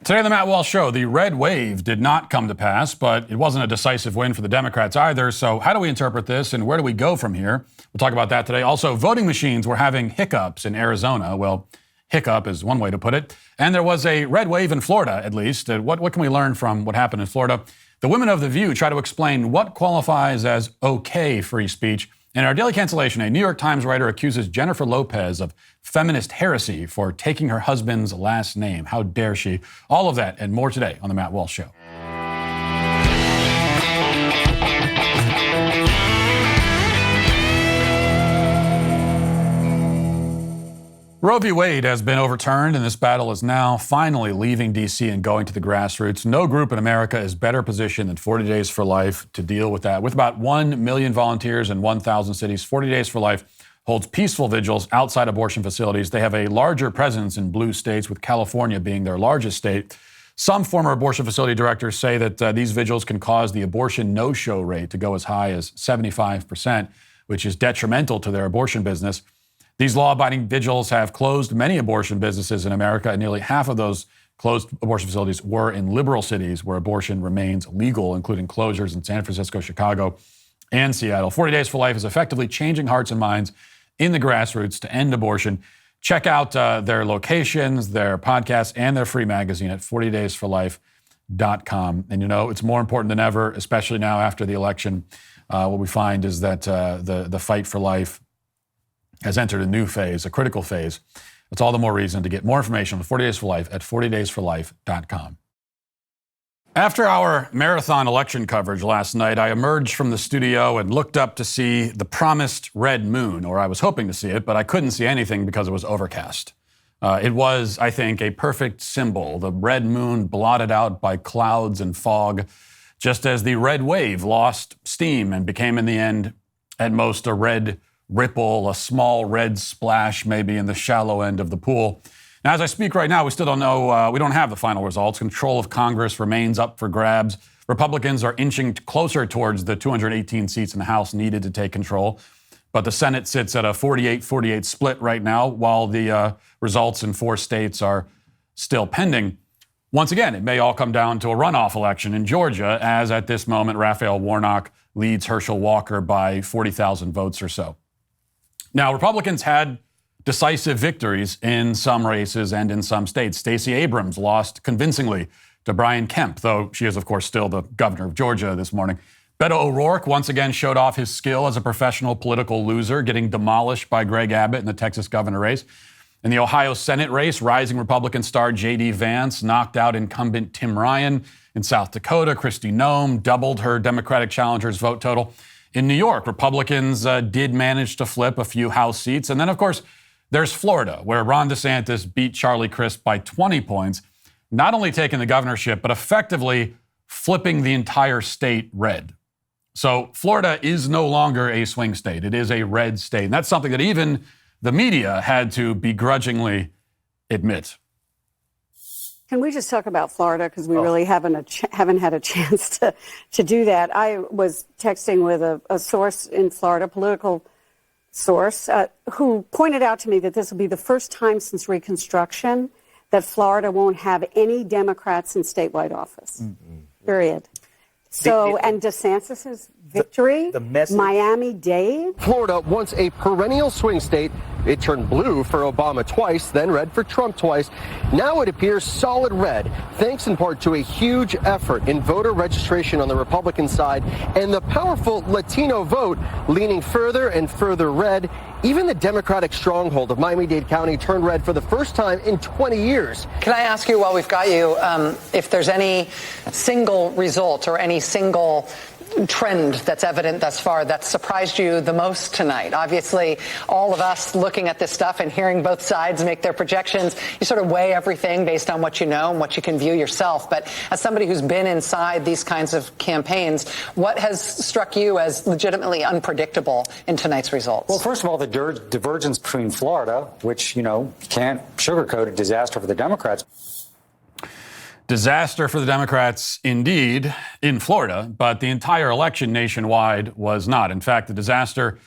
Today on the Matt Walsh Show, the red wave did not come to pass, but it wasn't a decisive win for the Democrats either. So how do we interpret this and where do we go from here? We'll talk about that today. Also, voting machines were having hiccups in Arizona. Well, hiccup is one way to put it. And there was a red wave in Florida, at least. What can we learn from what happened in Florida? The women of The View try to explain what qualifies as okay free speech. In our Daily Cancellation, a New York Times writer accuses Jennifer Lopez of feminist heresy for taking her husband's last name. How dare she? All of that and more today on The Matt Walsh Show. Roe v. Wade has been overturned, and this battle is now finally leaving D.C. and going to the grassroots. No group in America is better positioned than 40 Days for Life to deal with that. With about 1 million volunteers in 1,000 cities, 40 Days for Life holds peaceful vigils outside abortion facilities. They have a larger presence in blue states, with California being their largest state. Some former abortion facility directors say that these vigils can cause the abortion no-show rate to go as high as 75%, which is detrimental to their abortion business. These law-abiding vigils have closed many abortion businesses in America, and nearly half of those closed abortion facilities were in liberal cities where abortion remains legal, including closures in San Francisco, Chicago, and Seattle. 40 Days for Life is effectively changing hearts and minds in the grassroots to end abortion. Check out their locations, their podcasts, and their free magazine at 40daysforlife.com. And you know, it's more important than ever, especially now after the election. What we find is that the fight for life has entered a new phase, a critical phase. That's all the more reason to get more information on 40 Days for Life at 40daysforlife.com. After our marathon election coverage last night, I emerged from the studio and looked up to see the promised red moon, or I was hoping to see it, but I couldn't see anything because it was overcast. It was, I think, a perfect symbol, the red moon blotted out by clouds and fog, just as the red wave lost steam and became in the end, at most, a red ripple, a small red splash maybe in the shallow end of the pool. Now, as I speak right now, we still don't know, we don't have the final results. Control of Congress remains up for grabs. Republicans are inching closer towards the 218 seats in the House needed to take control. But the Senate sits at a 48-48 split right now, while the results in 4 states are still pending. Once again, it may all come down to a runoff election in Georgia, as at this moment, Raphael Warnock leads Herschel Walker by 40,000 votes or so. Now, Republicans had decisive victories in some races and in some states. Stacey Abrams lost convincingly to Brian Kemp, though she is, of course, still the governor of Georgia this morning. Beto O'Rourke once again showed off his skill as a professional political loser, getting demolished by Greg Abbott in the Texas governor race. In the Ohio Senate race, rising Republican star J.D. Vance knocked out incumbent Tim Ryan. In South Dakota, Kristi Noem doubled her Democratic challenger's vote total. In New York, Republicans did manage to flip a few House seats. And then, of course, there's Florida, where Ron DeSantis beat Charlie Crist by 20 points, not only taking the governorship, but effectively flipping the entire state red. So Florida is no longer a swing state. It is a red state. And that's something that even the media had to begrudgingly admit. Can we just talk about Florida, because we really haven't had a chance to do that. I was texting with a source in Florida, political source, who pointed out to me that this will be the first time since Reconstruction that Florida won't have any Democrats in statewide office, period. So, and DeSantis' victory, Miami-Dade. Florida, once a perennial swing state, it turned blue for Obama twice, then red for Trump twice. Now it appears solid red, thanks in part to a huge effort in voter registration on the Republican side and the powerful Latino vote leaning further and further red. Even the Democratic stronghold of Miami-Dade County turned red for the first time in 20 years. Can I ask you, while we've got you, if there's any single result or any single trend that's evident thus far that surprised you the most tonight? Obviously, all of us looking at this stuff and hearing both sides make their projections, you sort of weigh everything based on what you know and what you can view yourself. But as somebody who's been inside these kinds of campaigns, what has struck you as legitimately unpredictable in tonight's results? Well, first of all, the divergence between Florida, which, can't sugarcoat, a disaster for the Democrats. Disaster for the Democrats, indeed, in Florida, but the entire election nationwide was not. In fact, the disaster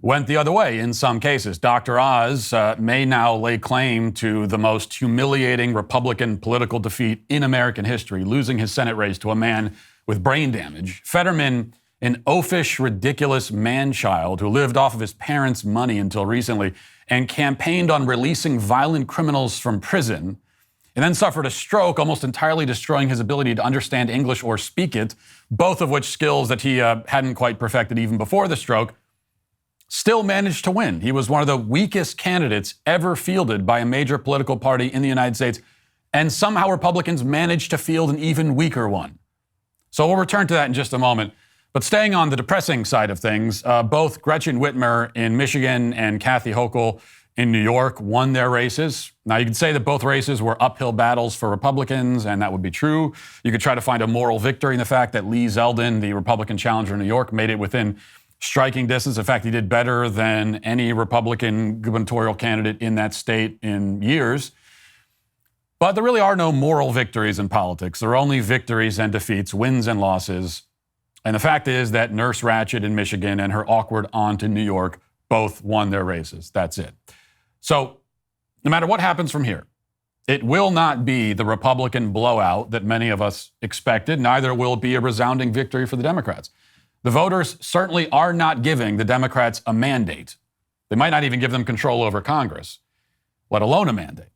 went the other way in some cases. Dr. Oz may now lay claim to the most humiliating Republican political defeat in American history, losing his Senate race to a man with brain damage. Fetterman, an oafish, ridiculous man-child who lived off of his parents' money until recently and campaigned on releasing violent criminals from prison, and then suffered a stroke, almost entirely destroying his ability to understand English or speak it, both of which skills that he hadn't quite perfected even before the stroke, still managed to win. He was one of the weakest candidates ever fielded by a major political party in the United States, and somehow Republicans managed to field an even weaker one. So we'll return to that in just a moment. But staying on the depressing side of things, both Gretchen Whitmer in Michigan and Kathy Hochul in New York won their races. Now, you could say that both races were uphill battles for Republicans, and that would be true. You could try to find a moral victory in the fact that Lee Zeldin, the Republican challenger in New York, made it within striking distance. In fact, he did better than any Republican gubernatorial candidate in that state in years. But there really are no moral victories in politics. There are only victories and defeats, wins and losses. And the fact is that Nurse Ratched in Michigan and her awkward aunt in New York both won their races. That's it. So no matter what happens from here, it will not be the Republican blowout that many of us expected. Neither will it be a resounding victory for the Democrats. The voters certainly are not giving the Democrats a mandate. They might not even give them control over Congress, let alone a mandate.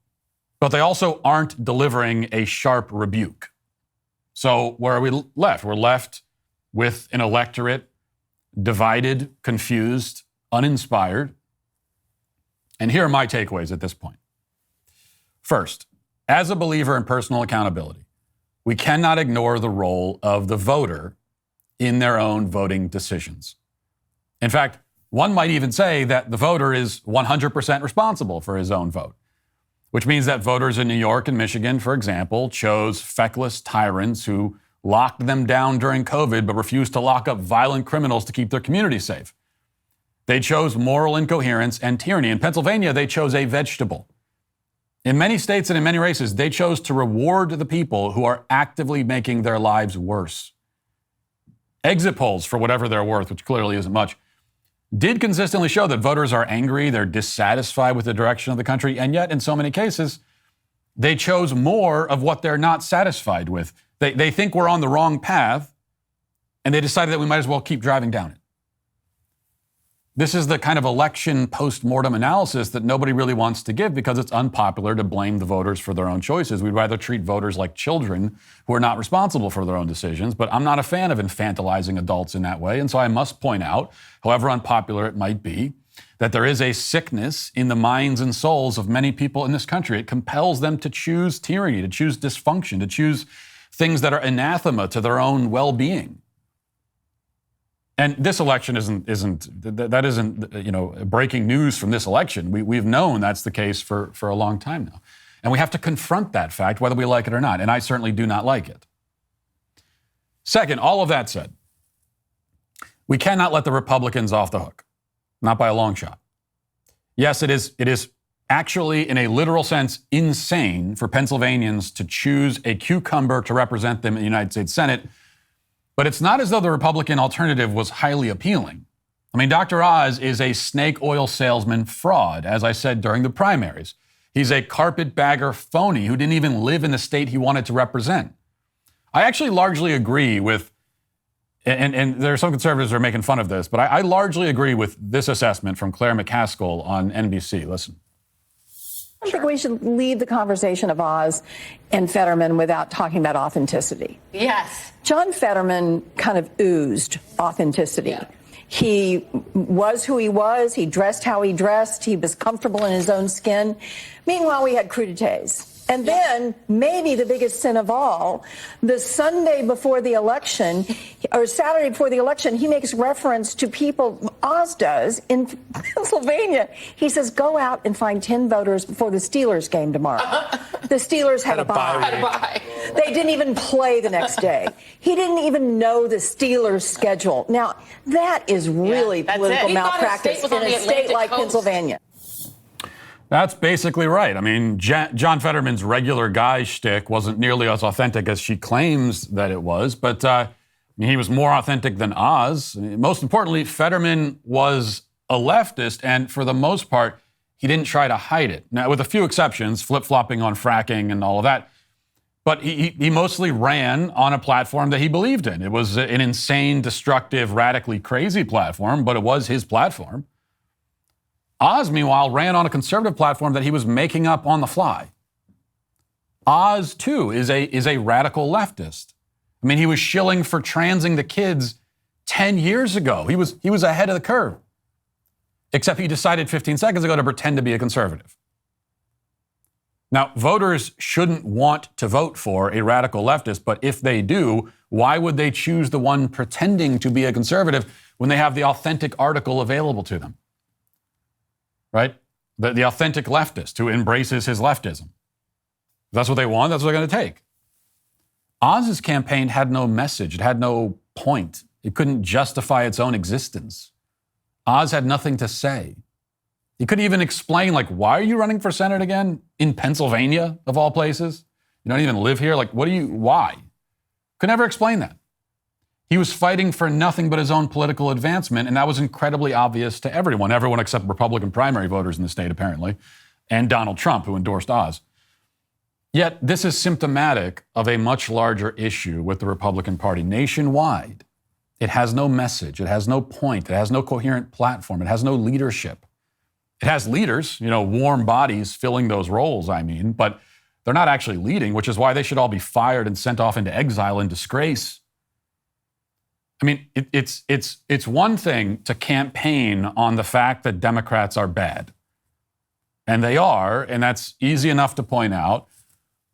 But they also aren't delivering a sharp rebuke. So where are we left? We're left with an electorate divided, confused, uninspired. And here are my takeaways at this point. First, as a believer in personal accountability, we cannot ignore the role of the voter in their own voting decisions. In fact, one might even say that the voter is 100% responsible for his own vote, which means that voters in New York and Michigan, for example, chose feckless tyrants who locked them down during COVID but refused to lock up violent criminals to keep their community safe. They chose moral incoherence and tyranny. In Pennsylvania, they chose a vegetable. In many states and in many races, they chose to reward the people who are actively making their lives worse. Exit polls, for whatever they're worth, which clearly isn't much, did consistently show that voters are angry, they're dissatisfied with the direction of the country, and yet in so many cases, they chose more of what they're not satisfied with. They think we're on the wrong path, and they decided that we might as well keep driving down it. This is the kind of election post-mortem analysis that nobody really wants to give because it's unpopular to blame the voters for their own choices. We'd rather treat voters like children who are not responsible for their own decisions, but I'm not a fan of infantilizing adults in that way. And so I must point out, however unpopular it might be, that there is a sickness in the minds and souls of many people in this country. It compels them to choose tyranny, to choose dysfunction, to choose things that are anathema to their own well-being. And this election isn't breaking news from this election. We've known that's the case for a long time now. And we have to confront that fact, whether we like it or not. And I certainly do not like it. Second, all of that said, we cannot let the Republicans off the hook. Not by a long shot. Yes, it is actually, in a literal sense, insane for Pennsylvanians to choose a cucumber to represent them in the United States Senate. But it's not as though the Republican alternative was highly appealing. I mean, Dr. Oz is a snake oil salesman fraud, as I said during the primaries. He's a carpetbagger phony who didn't even live in the state he wanted to represent. I actually largely agree with, and there are some conservatives who are making fun of this, but I largely agree with this assessment from Claire McCaskill on NBC. Listen. I think we should leave the conversation of Oz and Fetterman without talking about authenticity. Yes. John Fetterman kind of oozed authenticity. Yeah. He was who he was. He dressed how he dressed. He was comfortable in his own skin. Meanwhile, we had coup d'etats. And then, maybe the biggest sin of all, the Sunday before the election, or Saturday before the election, he makes reference to people, Oz does, in Pennsylvania. He says, go out and find 10 voters before the Steelers game tomorrow. The Steelers had a bye. They didn't even play the next day. He didn't even know the Steelers' schedule. Now, that is really political malpractice in a state like Pennsylvania. That's basically right. I mean, John Fetterman's regular guy shtick wasn't nearly as authentic as she claims that it was, but he was more authentic than Oz. Most importantly, Fetterman was a leftist, and for the most part, he didn't try to hide it. Now, with a few exceptions, flip-flopping on fracking and all of that, but he mostly ran on a platform that he believed in. It was an insane, destructive, radically crazy platform, but it was his platform. Oz, meanwhile, ran on a conservative platform that he was making up on the fly. Oz, too, is a radical leftist. I mean, he was shilling for transing the kids 10 years ago. He was ahead of the curve. Except he decided 15 seconds ago to pretend to be a conservative. Now, voters shouldn't want to vote for a radical leftist, but if they do, why would they choose the one pretending to be a conservative when they have the authentic article available to them? Right? The authentic leftist who embraces his leftism. If that's what they want, that's what they're going to take. Oz's campaign had no message. It had no point. It couldn't justify its own existence. Oz had nothing to say. He couldn't even explain, like, why are you running for Senate again? In Pennsylvania, of all places? You don't even live here? Like, why? Could never explain that. He was fighting for nothing but his own political advancement, and that was incredibly obvious to everyone except Republican primary voters in the state, apparently, and Donald Trump, who endorsed Oz. Yet, this is symptomatic of a much larger issue with the Republican Party nationwide. It has no message. It has no point. It has no coherent platform. It has no leadership. It has leaders, warm bodies filling those roles, but they're not actually leading, which is why they should all be fired and sent off into exile and disgrace. I mean, it's one thing to campaign on the fact that Democrats are bad. And they are, and that's easy enough to point out.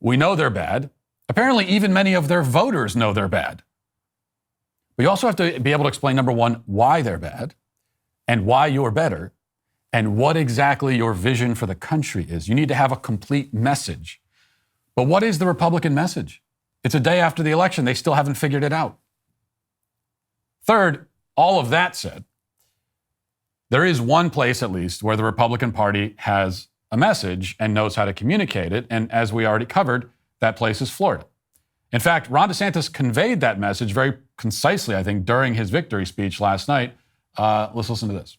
We know they're bad. Apparently, even many of their voters know they're bad. But you also have to be able to explain, number one, why they're bad, and why you're better, and what exactly your vision for the country is. You need to have a complete message. But what is the Republican message? It's a day after the election. They still haven't figured it out. Third, all of that said, there is one place at least where the Republican Party has a message and knows how to communicate it. And as we already covered, that place is Florida. In fact, Ron DeSantis conveyed that message very concisely, I think, during his victory speech last night. Let's listen to this.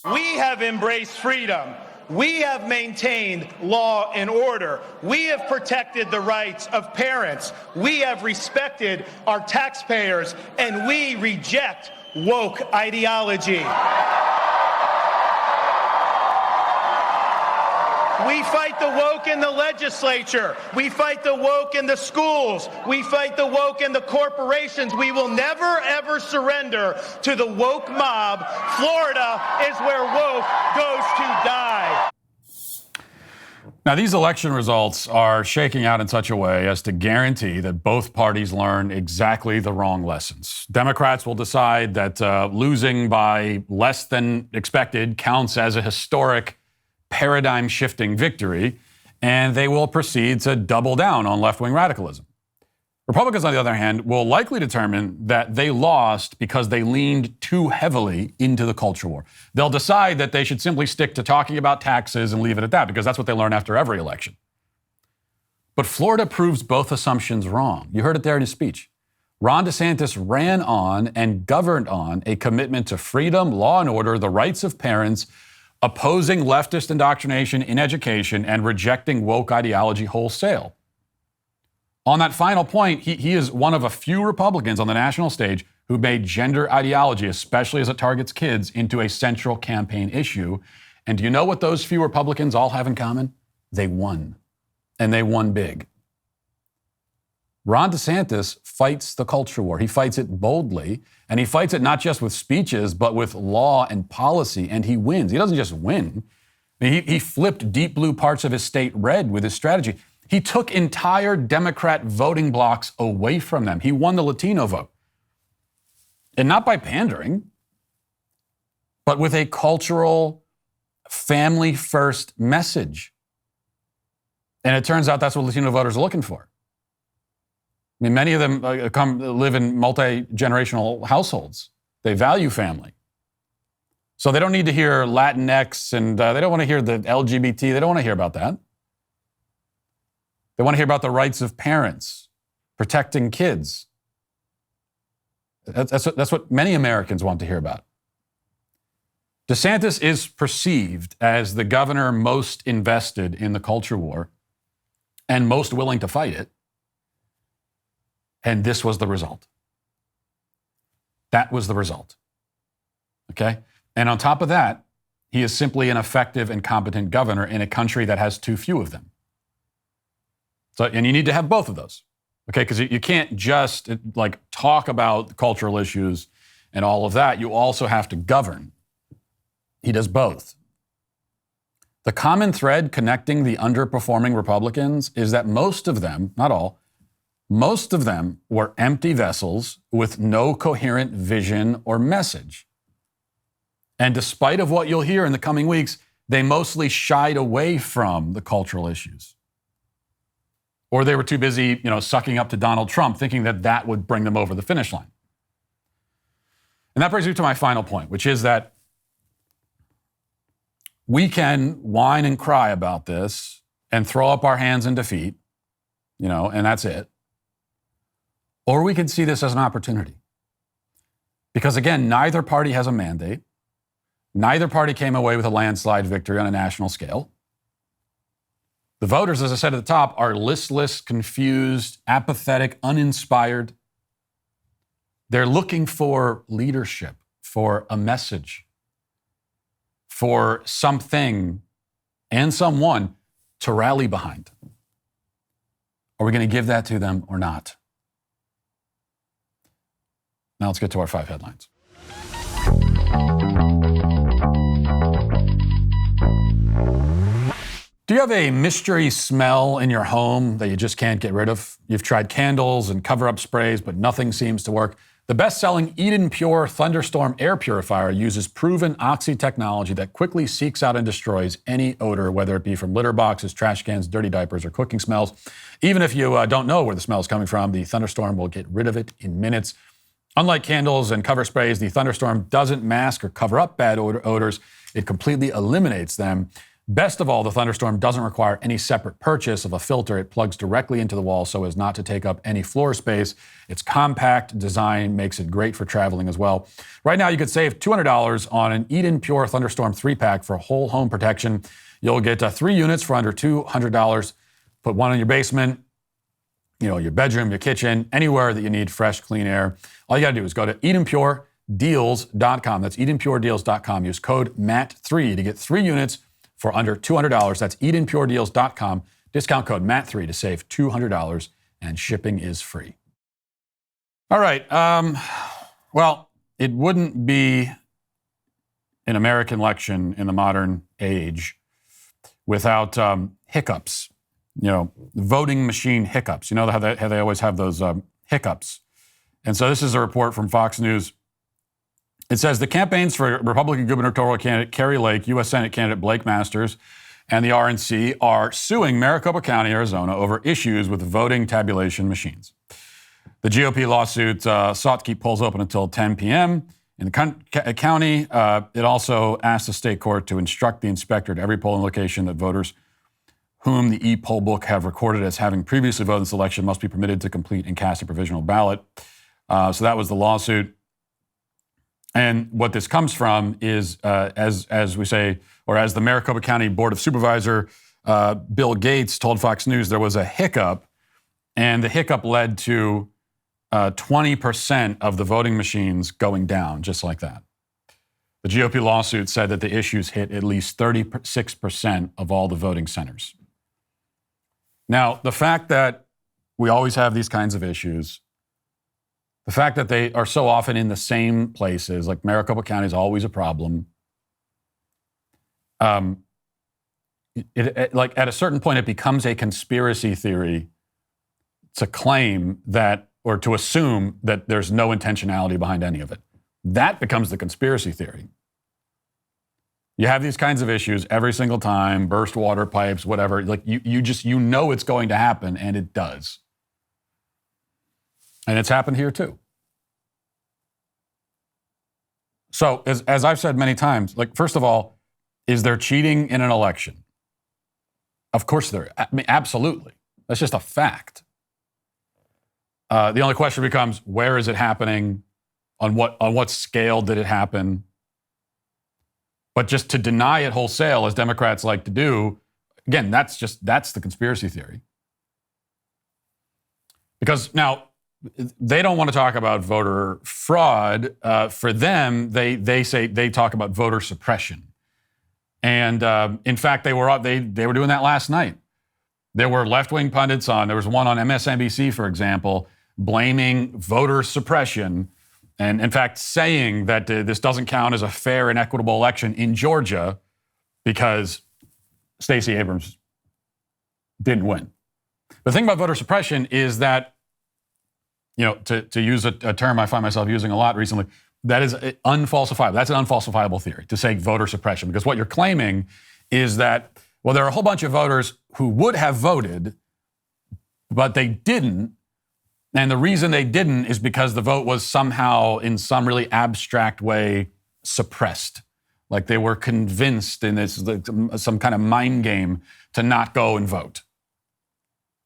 We have embraced freedom. We have maintained law and order. We have protected the rights of parents. We have respected our taxpayers, and we reject woke ideology. We fight the woke in the legislature. We fight the woke in the schools. We fight the woke in the corporations. We will never, ever surrender to the woke mob. Florida is where woke goes to die. Now, these election results are shaking out in such a way as to guarantee that both parties learn exactly the wrong lessons. Democrats will decide that losing by less than expected counts as a historic paradigm-shifting victory, and they will proceed to double down on left-wing radicalism. Republicans, on the other hand, will likely determine that they lost because they leaned too heavily into the culture war. They'll decide that they should simply stick to talking about taxes and leave it at that, because that's what they learn after every election. But Florida proves both assumptions wrong. You heard it there in his speech. Ron DeSantis ran on and governed on a commitment to freedom, law and order, the rights of parents, opposing leftist indoctrination in education, and rejecting woke ideology wholesale. On that final point, he is one of a few Republicans on the national stage who made gender ideology, especially as it targets kids, into a central campaign issue. And do you know what those few Republicans all have in common? They won. And they won big. Ron DeSantis fights the culture war. He fights it boldly, and he fights it not just with speeches, but with law and policy, and he wins. He doesn't just win. He flipped deep blue parts of his state red with his strategy. He took entire Democrat voting blocks away from them. He won the Latino vote. And not by pandering, but with a cultural, family-first message. And it turns out that's what Latino voters are looking for. I mean, many of them live in multi-generational households. They value family. So they don't need to hear Latinx, and they don't want to hear the LGBT. They don't want to hear about that. They want to hear about the rights of parents, protecting kids. That's what many Americans want to hear about. DeSantis is perceived as the governor most invested in the culture war and most willing to fight it. And this was the result. That was the result. Okay? And on top of that, he is simply an effective and competent governor in a country that has too few of them. So, and you need to have both of those. Okay? Because you can't just like talk about cultural issues and all of that. You also have to govern. He does both. The common thread connecting the underperforming Republicans is that most of them, not all, most of them were empty vessels with no coherent vision or message. And despite of what you'll hear in the coming weeks, they mostly shied away from the cultural issues. Or they were too busy, sucking up to Donald Trump, thinking that that would bring them over the finish line. And that brings me to my final point, which is that we can whine and cry about this and throw up our hands in defeat, and that's it. Or we can see this as an opportunity. Because again, neither party has a mandate. Neither party came away with a landslide victory on a national scale. The voters, as I said at the top, are listless, confused, apathetic, uninspired. They're looking for leadership, for a message, for something and someone to rally behind. Are we going to give that to them or not? Now let's get to our 5 headlines. Do you have a mystery smell in your home that you just can't get rid of? You've tried candles and cover-up sprays, but nothing seems to work. The best-selling Eden Pure Thunderstorm Air Purifier uses proven oxy technology that quickly seeks out and destroys any odor, whether it be from litter boxes, trash cans, dirty diapers, or cooking smells. Even if you don't know where the smell is coming from, the Thunderstorm will get rid of it in minutes. Unlike candles and cover sprays, the Thunderstorm doesn't mask or cover up bad odors. It completely eliminates them. Best of all, the Thunderstorm doesn't require any separate purchase of a filter. It plugs directly into the wall so as not to take up any floor space. Its compact design makes it great for traveling as well. Right now, you could save $200 on an Eden Pure Thunderstorm 3-pack for whole home protection. You'll get 3 units for under $200. Put one in your basement, your bedroom, your kitchen, anywhere that you need fresh, clean air. All you got to do is go to EdenPureDeals.com. That's EdenPureDeals.com. Use code MATT3 to get 3 units for under $200. That's EdenPureDeals.com. Discount code MATT3 to save $200, and shipping is free. All right. Well, it wouldn't be an American election in the modern age without hiccups. Voting machine hiccups. You know how they always have those hiccups. And so this is a report from Fox News. It says the campaigns for Republican gubernatorial candidate Kari Lake, U.S. Senate candidate Blake Masters, and the RNC are suing Maricopa County, Arizona, over issues with voting tabulation machines. The GOP lawsuit sought to keep polls open until 10 p.m. in the county. It also asked the state court to instruct the inspector at every polling location that voters whom the e-poll book have recorded as having previously voted in this election must be permitted to complete and cast a provisional ballot. So that was the lawsuit. And what this comes from is, as we say, or as the Maricopa County Board of Supervisor, Bill Gates told Fox News, there was a hiccup, and the hiccup led to 20% of the voting machines going down, just like that. The GOP lawsuit said that the issues hit at least 36% of all the voting centers. Now, the fact that we always have these kinds of issues, the fact that they are so often in the same places, like Maricopa County is always a problem. Like at a certain point, it becomes a conspiracy theory to claim that, or to assume that there's no intentionality behind any of it. That becomes the conspiracy theory. You have these kinds of issues every single time, burst water pipes, whatever. Like you know it's going to happen, and it does. And it's happened here too. So, as I've said many times, like, first of all, is there cheating in an election? Of course there is. I mean, absolutely. That's just a fact. The only question becomes, where is it happening? On what scale did it happen? But just to deny it wholesale, as Democrats like to do, again, that's the conspiracy theory. Because now, they don't want to talk about voter fraud. For them, they talk about voter suppression. And in fact, they were doing that last night. There were left-wing pundits on. There was one on MSNBC, for example, blaming voter suppression, and in fact saying that this doesn't count as a fair and equitable election in Georgia because Stacey Abrams didn't win. The thing about voter suppression is that, to use a term I find myself using a lot recently, that is unfalsifiable. That's an unfalsifiable theory, to say voter suppression, because what you're claiming is that, well, there are a whole bunch of voters who would have voted, but they didn't. And the reason they didn't is because the vote was somehow, in some really abstract way, suppressed. Like they were convinced in this some kind of mind game to not go and vote.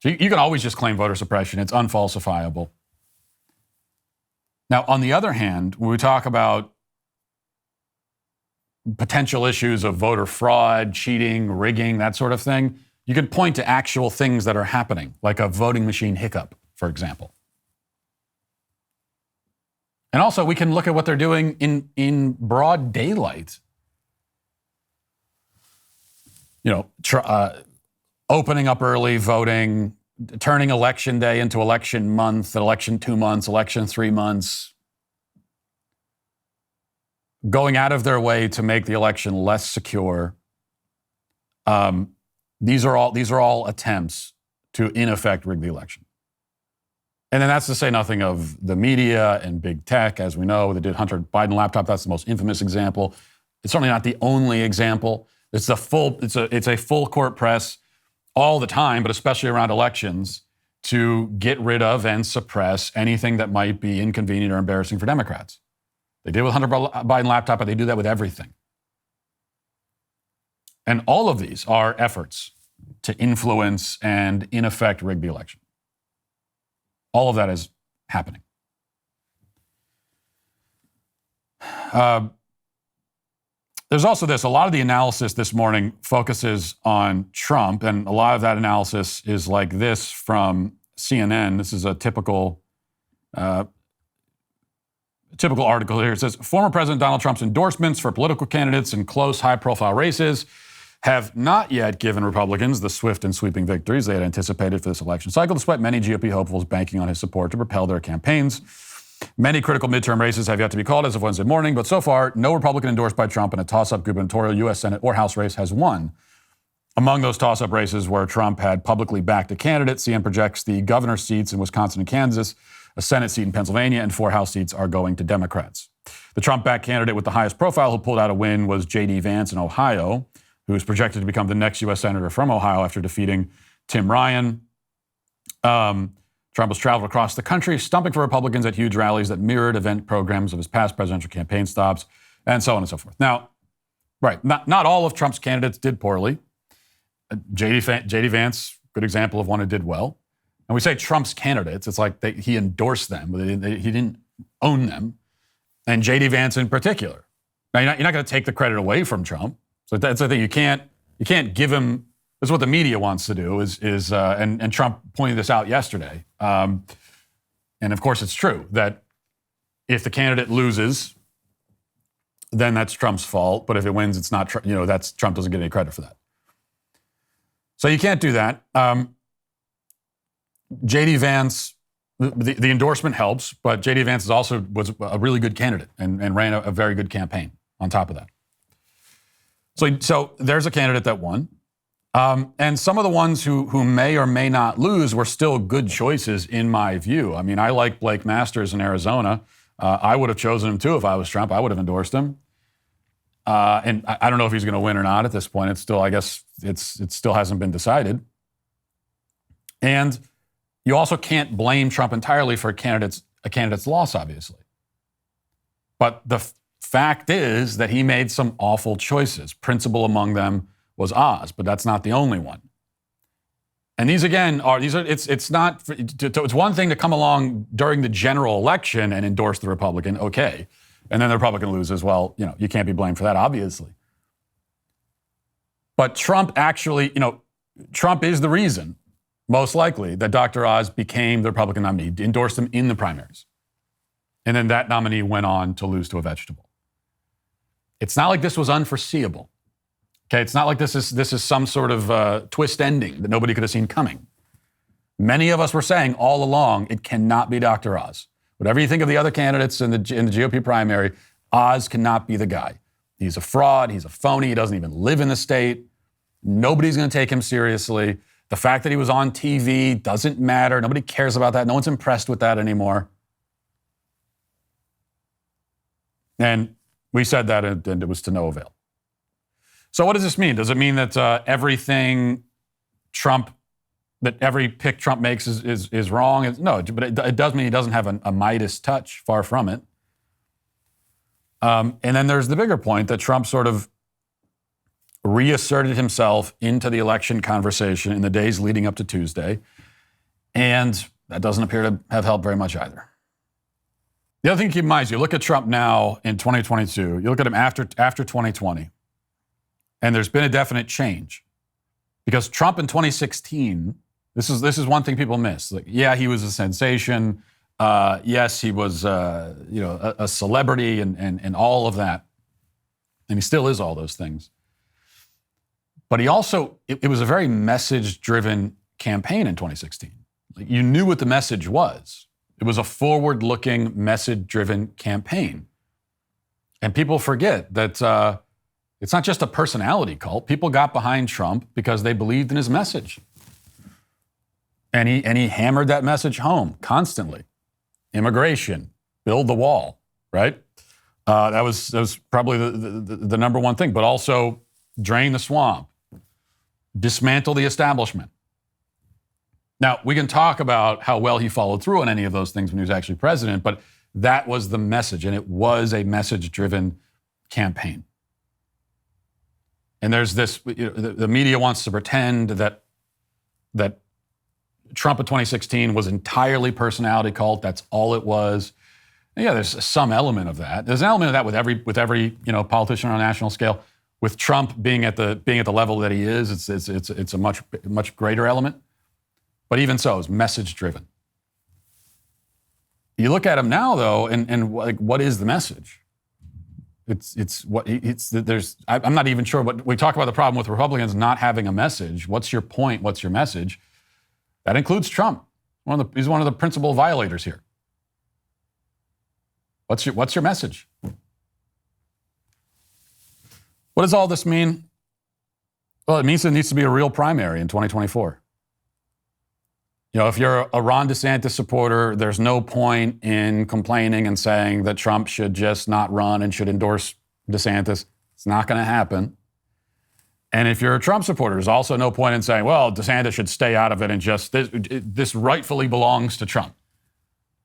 So you can always just claim voter suppression. It's unfalsifiable. Now, on the other hand, when we talk about potential issues of voter fraud, cheating, rigging, that sort of thing, you can point to actual things that are happening, like a voting machine hiccup, for example. And also, we can look at what they're doing in broad daylight. Opening up early voting, turning election day into election month, election 2 months, election 3 months, going out of their way to make the election less secure. These are all attempts to, in effect, rig the election. And then that's to say nothing of the media and big tech, as we know. They did Hunter Biden laptop. That's the most infamous example. It's certainly not the only example. It's a full court press all the time, but especially around elections, to get rid of and suppress anything that might be inconvenient or embarrassing for Democrats. They did with Hunter Biden laptop, but they do that with everything. And all of these are efforts to influence and, in effect, rig the election. All of that is happening. There's also this. A lot of the analysis this morning focuses on Trump, and a lot of that analysis is like this from CNN. This is a typical article here. It says, former President Donald Trump's endorsements for political candidates in close, high-profile races have not yet given Republicans the swift and sweeping victories they had anticipated for this election cycle, despite many GOP hopefuls banking on his support to propel their campaigns. Many critical midterm races have yet to be called as of Wednesday morning, but so far, no Republican endorsed by Trump in a toss-up gubernatorial, U.S. Senate, or House race has won. Among those toss-up races where Trump had publicly backed a candidate, CNN projects the governor seats in Wisconsin and Kansas, a Senate seat in Pennsylvania, and 4 House seats are going to Democrats. The Trump-backed candidate with the highest profile who pulled out a win was J.D. Vance in Ohio, who is projected to become the next U.S. Senator from Ohio after defeating Tim Ryan. Trump has traveled across the country, stumping for Republicans at huge rallies that mirrored event programs of his past presidential campaign stops, and so on and so forth. Now, not all of Trump's candidates did poorly. J.D. Vance, good example of one who did well. And we say Trump's candidates, it's like he endorsed them, but he didn't own them. And J.D. Vance in particular. Now, you're not going to take the credit away from Trump. So that's the thing. You can't give him. This is what the media wants to do. And Trump pointed this out yesterday. And of course, it's true that if the candidate loses, then that's Trump's fault. But if it wins, it's not. That's Trump doesn't get any credit for that. So you can't do that. J.D. Vance, the endorsement helps, but J.D. Vance was a really good candidate and ran a very good campaign on top of that. So there's a candidate that won. And some of the ones who may or may not lose were still good choices in my view. I mean, I like Blake Masters in Arizona. I would have chosen him too if I was Trump. I would have endorsed him. And I don't know if he's going to win or not at this point. It's still, I guess, it still hasn't been decided. And you also can't blame Trump entirely for a candidate's loss, obviously. But the fact is that he made some awful choices. Principal among them was Oz, but that's not the only one. And these again it's one thing to come along during the general election and endorse the Republican, okay. And then the Republican loses, well, you can't be blamed for that, obviously. But Trump actually, Trump is the reason, most likely, that Dr. Oz became the Republican nominee, endorsed him in the primaries. And then that nominee went on to lose to a vegetable. It's not like this was unforeseeable. Okay, it's not like this is some sort of twist ending that nobody could have seen coming. Many of us were saying all along, it cannot be Dr. Oz. Whatever you think of the other candidates in the GOP primary, Oz cannot be the guy. He's a fraud. He's a phony. He doesn't even live in the state. Nobody's going to take him seriously. The fact that he was on TV doesn't matter. Nobody cares about that. No one's impressed with that anymore. And we said that, and it was to no avail. So what does this mean? Does it mean that every pick Trump makes is wrong? No, but it does mean he doesn't have a Midas touch. Far from it. And then there's the bigger point that Trump sort of reasserted himself into the election conversation in the days leading up to Tuesday. And that doesn't appear to have helped very much either. The other thing to keep in mind is you look at Trump now in 2022, you look at him after 2020, and there's been a definite change. Because Trump in 2016, this is one thing people miss. Like, yeah, he was a sensation. Yes, he was a celebrity and all of that. And he still is all those things. But he also, it was a very message-driven campaign in 2016. Like, you knew what the message was. It was a forward-looking, message-driven campaign. And people forget that it's not just a personality cult. People got behind Trump because they believed in his message. And he hammered that message home constantly. Immigration, build the wall, right? That was probably the number one thing. But also drain the swamp, dismantle the establishment. Now, we can talk about how well he followed through on any of those things when he was actually president, but that was the message, and it was a message-driven campaign. And there's this, the media wants to pretend that Trump in 2016 was entirely personality cult. That's all it was. And yeah, there's some element of that. There's an element of that with every politician on a national scale. With Trump being at the level that he is, it's a much greater element. But even so, it's message-driven. You look at him now, though, and like, what is the message? I'm not even sure. What we talk about the problem with Republicans not having a message. What's your point? What's your message? That includes Trump. He's one of the principal violators here. What's your message? What does all this mean? Well, it means there needs to be a real primary in 2024. If you're a Ron DeSantis supporter, there's no point in complaining and saying that Trump should just not run and should endorse DeSantis. It's not going to happen. And if you're a Trump supporter, there's also no point in saying, well, DeSantis should stay out of it and just, this rightfully belongs to Trump.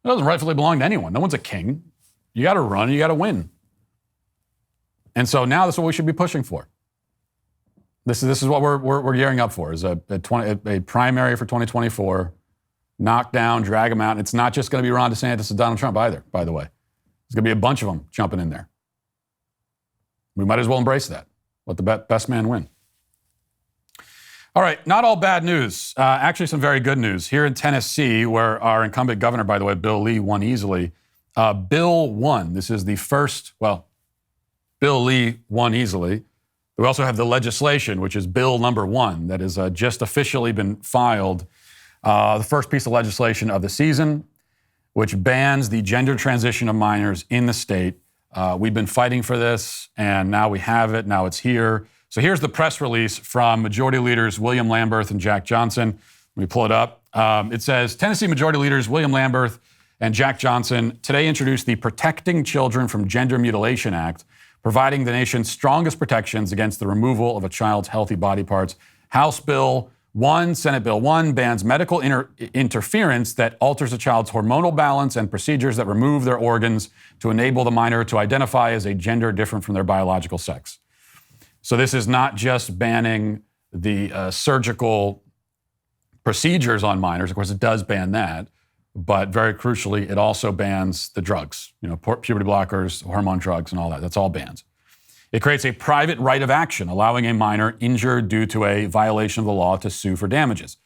It doesn't rightfully belong to anyone. No one's a king. You got to run, you got to win. And so now that's what we should be pushing for. This is what we're gearing up for, is a primary for 2024, knock down, drag them out. It's not just going to be Ron DeSantis and Donald Trump either, by the way. There's going to be a bunch of them jumping in there. We might as well embrace that. Let the best man win. All right, not all bad news. Actually, some very good news. Here in Tennessee, where our incumbent governor, by the way, Bill Lee, won easily. Bill won. This is the first, Bill Lee won easily. We also have the legislation, which is Bill number 1, that has just officially been filed. The first piece of legislation of the season, which bans the gender transition of minors in the state. We've been fighting for this, and now we have it. Now it's here. So here's the press release from Majority Leaders William Lamberth and Jack Johnson. Let me pull it up. It says, Tennessee Majority Leaders William Lamberth and Jack Johnson today introduced the Protecting Children from Gender Mutilation Act, providing the nation's strongest protections against the removal of a child's healthy body parts. House Bill 1, Senate Bill 1 bans medical interference that alters a child's hormonal balance and procedures that remove their organs to enable the minor to identify as a gender different from their biological sex. So this is not just banning the surgical procedures on minors. Of course, it does ban that. But very crucially, it also bans the drugs, puberty blockers, hormone drugs, and all that. That's all bans. It creates a private right of action, allowing a minor injured due to a violation of the law to sue for damages.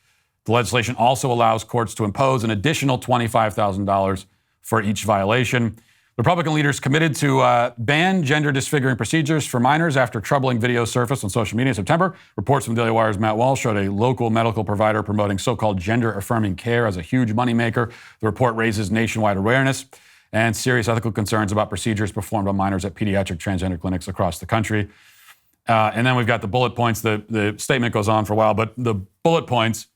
The legislation also allows courts to impose an additional $25,000 for each violation. Republican leaders committed to ban gender disfiguring procedures for minors after troubling video surfaced on social media in September. Reports from Daily Wire's Matt Walsh showed a local medical provider promoting so-called gender-affirming care as a huge moneymaker. The report raises nationwide awareness and serious ethical concerns about procedures performed on minors at pediatric transgender clinics across the country. And then we've got the bullet points. The statement goes on for a while, but the bullet points,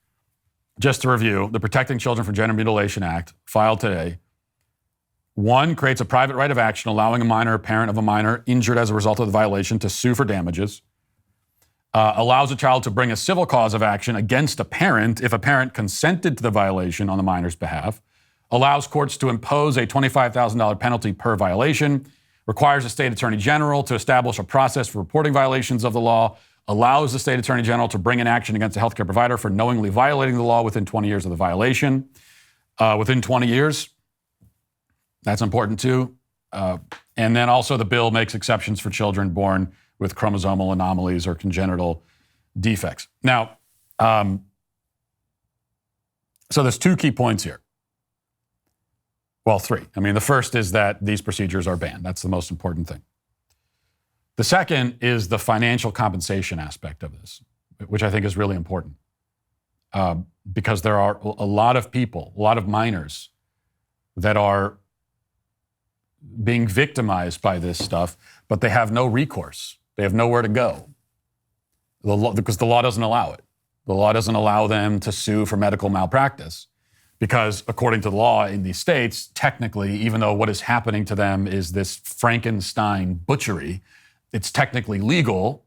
just to review, the Protecting Children from Gender Mutilation Act, filed today. 1, creates a private right of action allowing a minor or parent of a minor injured as a result of the violation to sue for damages. Allows a child to bring a civil cause of action against a parent if a parent consented to the violation on the minor's behalf. Allows courts to impose a $25,000 penalty per violation. Requires the state attorney general to establish a process for reporting violations of the law. Allows the state attorney general to bring an action against a healthcare provider for knowingly violating the law within 20 years of the violation. Within 20 years. That's important too. And then also the bill makes exceptions for children born with chromosomal anomalies or congenital defects. Now, so there's 2 key points here. Well, 3. I mean, the first is that these procedures are banned. That's the most important thing. The second is the financial compensation aspect of this, which I think is really important. Because there are a lot of people, a lot of minors that are being victimized by this stuff, but they have no recourse. They have nowhere to go because the law doesn't allow it. The law doesn't allow them to sue for medical malpractice because according to the law in these states, technically, even though what is happening to them is this Frankenstein butchery, it's technically legal,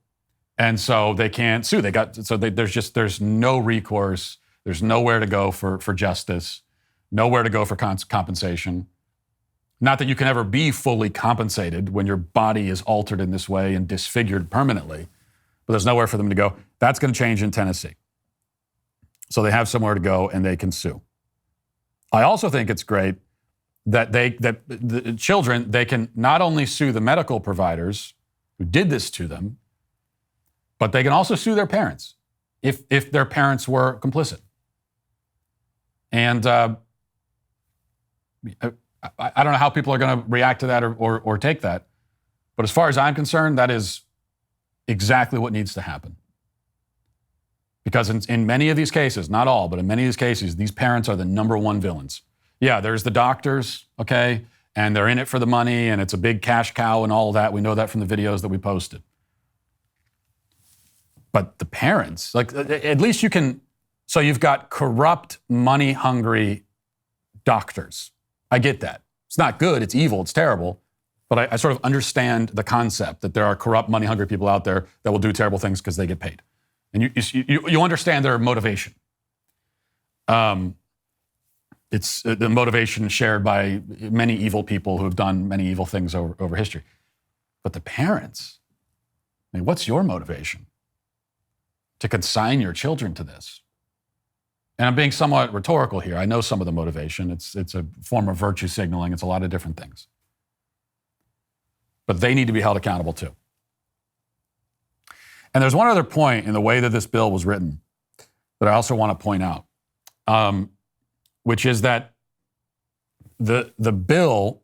and so they can't sue. There's no recourse. There's nowhere to go for justice, nowhere to go for compensation. Not that you can ever be fully compensated when your body is altered in this way and disfigured permanently, but there's nowhere for them to go. That's going to change in Tennessee. So they have somewhere to go and they can sue. I also think it's great that the children, they can not only sue the medical providers who did this to them, but they can also sue their parents if their parents were complicit. And I don't know how people are going to react to that or take that. But as far as I'm concerned, that is exactly what needs to happen. Because in many of these cases, not all, but in many of these cases, these parents are the number one villains. Yeah, there's the doctors, okay, and they're in it for the money, and it's a big cash cow and all of that. We know that from the videos that we posted. But the parents, like, at least you can, so you've got corrupt, money-hungry doctors. I get that. It's not good, it's evil, it's terrible, but I sort of understand the concept that there are corrupt, money-hungry people out there that will do terrible things because they get paid. And you understand their motivation. It's the motivation shared by many evil people who have done many evil things over history. But the parents, I mean, what's your motivation to consign your children to this? And I'm being somewhat rhetorical here. I know some of the motivation. It's a form of virtue signaling. It's a lot of different things. But they need to be held accountable too. And there's one other point in the way that this bill was written that I also want to point out, which is that the bill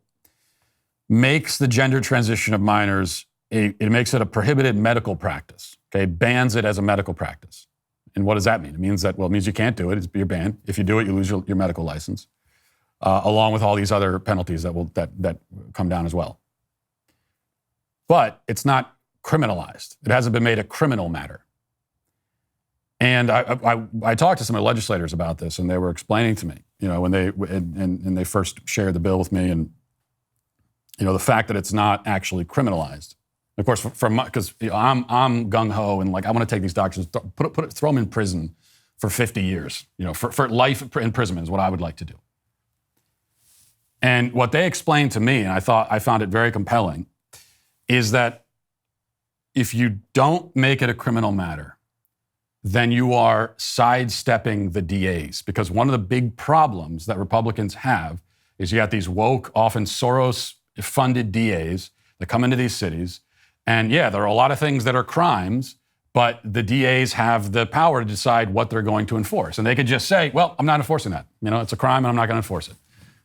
makes the gender transition of minors, it makes it a prohibited medical practice, okay? Bans it as a medical practice. And what does that mean? It means that, well, it means you can't do it. You're banned. If you do it, you lose your medical license, along with all these other penalties that come down as well. But it's not criminalized. It hasn't been made a criminal matter. And I talked to some of the legislators about this, and they were explaining to me, you know, when they first shared the bill with me, and you know, the fact that it's not actually criminalized. Of course, because I'm gung ho and like I want to take these doctors, throw them in prison for 50 years, you know, for life imprisonment is what I would like to do. And what they explained to me, and I found it very compelling, is that if you don't make it a criminal matter, then you are sidestepping the DAs. Because one of the big problems that Republicans have is you got these woke, often Soros-funded DAs that come into these cities. And yeah, there are a lot of things that are crimes, but the DAs have the power to decide what they're going to enforce. And they could just say, well, I'm not enforcing that. It's a crime and I'm not going to enforce it.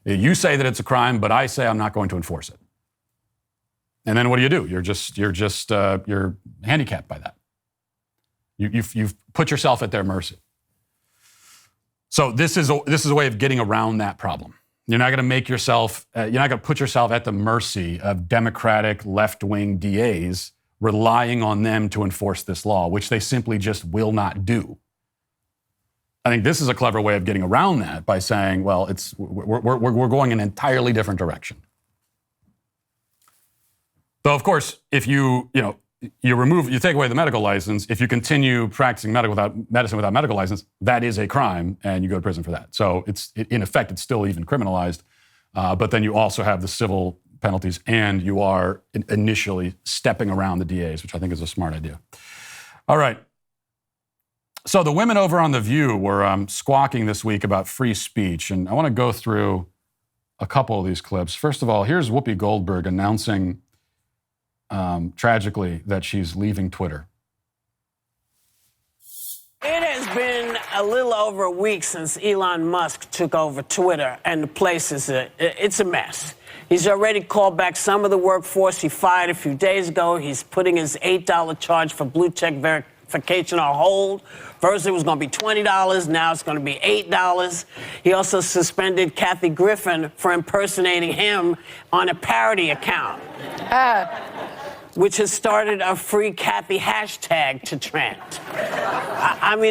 You say that it's a crime, but I say I'm not going to enforce it. And then what do? You're handicapped by that. You've put yourself at their mercy. So this is a way of getting around that problem. You're not going to make yourself, you're not going to put yourself at the mercy of Democratic left-wing DAs relying on them to enforce this law, which they simply just will not do. I think this is a clever way of getting around that by saying, well, we're going in an entirely different direction. Though, of course, if you take away the medical license, if you continue practicing medicine without medical license, that is a crime, and you go to prison for that. So in effect, it's still even criminalized. But then you also have the civil penalties, and you are initially stepping around the DAs, which I think is a smart idea. All right. So the women over on The View were squawking this week about free speech, and I want to go through a couple of these clips. First of all, here's Whoopi Goldberg announcing tragically that she's leaving Twitter. It has been a little over a week since Elon Musk took over Twitter, and the place it's a mess. He's already called back some of the workforce he fired a few days ago. He's putting his $8 charge for blue check verification on hold. First it was going to be $20, now it's going to be $8. He also suspended Kathy Griffin for impersonating him on a parody account. Which has started a free Kathy hashtag to trend. I'm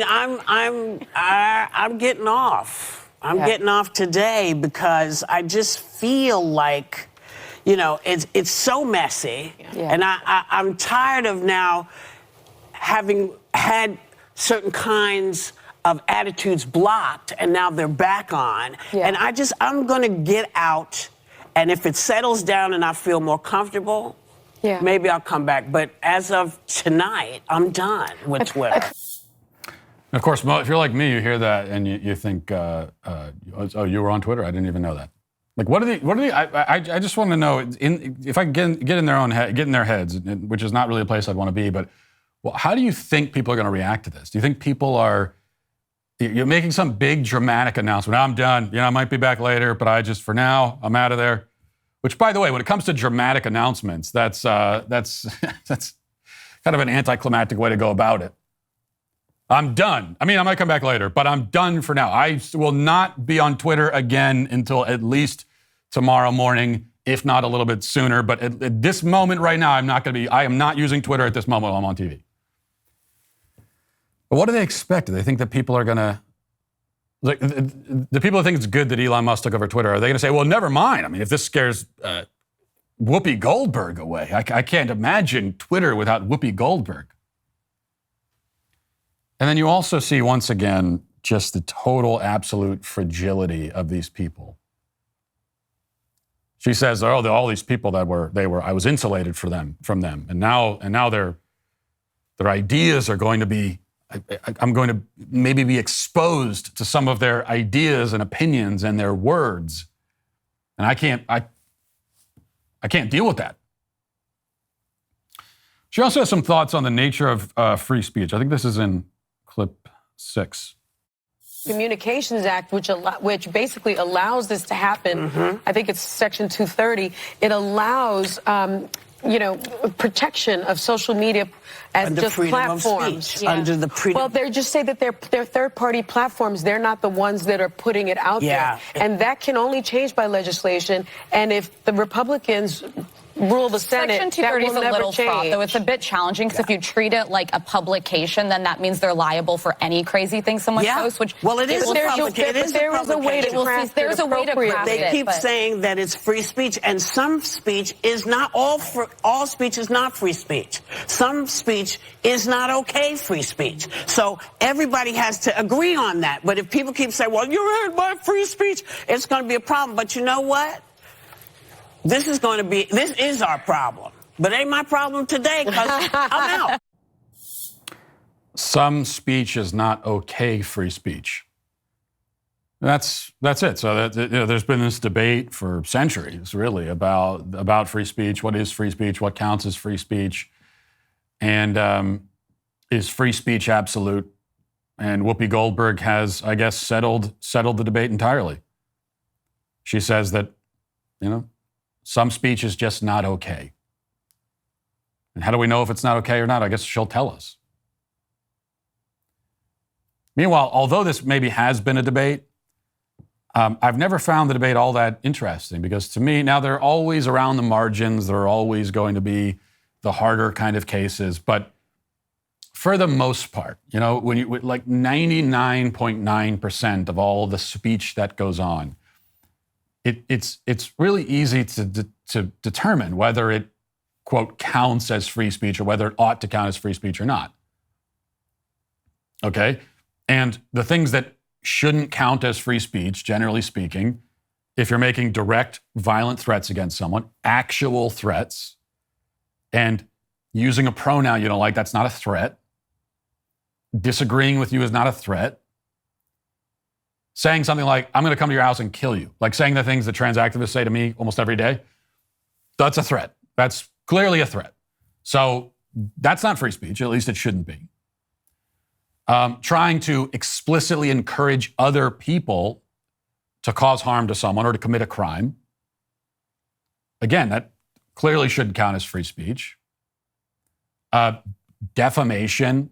getting off. I'm getting off today because I just feel like, it's so messy. Yeah. And I'm tired of now having had certain kinds of attitudes blocked and now they're back on. Yeah. And I'm gonna get out, and if it settles down and I feel more comfortable, maybe I'll come back. But as of tonight, I'm done with Twitter. Of course, if you're like me, you hear that and you think, oh, you were on Twitter? I didn't even know that. Like, what are they? I just want to know, if I can get in their heads, which is not really a place I'd want to be, but how do you think people are going to react to this? Do you think you're making some big dramatic announcement? I'm done. I might be back later, but for now, I'm out of there. Which, by the way, when it comes to dramatic announcements, that's kind of an anticlimactic way to go about it. I'm done. I might come back later, but I'm done for now. I will not be on Twitter again until at least tomorrow morning, if not a little bit sooner. But at this moment right now, I am not using Twitter at this moment while I'm on TV. But what do they expect? Do they think that people are going to... Like, the people who think it's good that Elon Musk took over Twitter, are they going to say, well, never mind? If this scares Whoopi Goldberg away, I can't imagine Twitter without Whoopi Goldberg. And then you also see, once again, just the total, absolute fragility of these people. She says, oh, all these people I was insulated from them. And now their ideas are going to be, I'm going to maybe be exposed to some of their ideas and opinions and their words. And I can't deal with that. She also has some thoughts on the nature of free speech. I think this is in clip 6. Communications Act, which basically allows this to happen. Mm-hmm. I think it's Section 230. It allows, protection of social media as under just platforms. Under the freedom. Well, they just say that they're third-party platforms. They're not the ones that are putting it out there. And that can only change by legislation. And if the Republicans rule the Senate, Section 230 is a little fraught, though. It's a bit challenging because if you treat it like a publication, then that means they're liable for any crazy thing someone posts. Which it is a publication. There is a way to craft it. There's a way to craft it. They keep saying that it's free speech, and some speech is not all speech is not free speech. Some speech is not okay free speech. So everybody has to agree on that. But if people keep saying, well, you heard my free speech, it's going to be a problem. But you know what? This is our problem. But it ain't my problem today because I'm out. Some speech is not okay free speech. That's it. So there's been this debate for centuries, really, about free speech. What is free speech? What counts as free speech? And is free speech absolute? And Whoopi Goldberg has, I guess, settled the debate entirely. She says that, some speech is just not okay. And how do we know if it's not okay or not? I guess she'll tell us. Meanwhile, although this maybe has been a debate, I've never found the debate all that interesting because to me, now they're always around the margins. There are always going to be the harder kind of cases. But for the most part, when you like 99.9% of all the speech that goes on, it's really easy to determine whether it, quote, counts as free speech or whether it ought to count as free speech or not. Okay? And the things that shouldn't count as free speech, generally speaking, if you're making direct violent threats against someone, actual threats, and using a pronoun you don't like, that's not a threat. Disagreeing with you is not a threat. Saying something like, I'm going to come to your house and kill you, like saying the things that trans activists say to me almost every day, that's a threat. That's clearly a threat. So that's not free speech, at least it shouldn't be. Trying to explicitly encourage other people to cause harm to someone or to commit a crime. Again, that clearly shouldn't count as free speech. Defamation,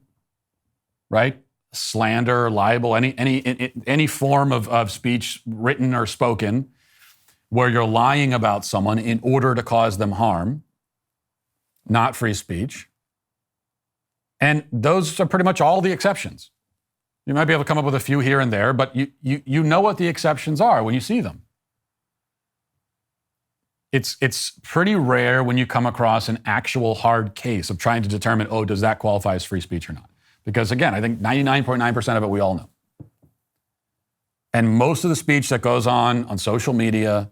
right? Slander, libel, any form of speech, written or spoken, where you're lying about someone in order to cause them harm, not free speech. And those are pretty much all the exceptions. You might be able to come up with a few here and there, but you know what the exceptions are when you see them. It's pretty rare when you come across an actual hard case of trying to determine, does that qualify as free speech or not? Because again, I think 99.9% of it we all know. And most of the speech that goes on social media,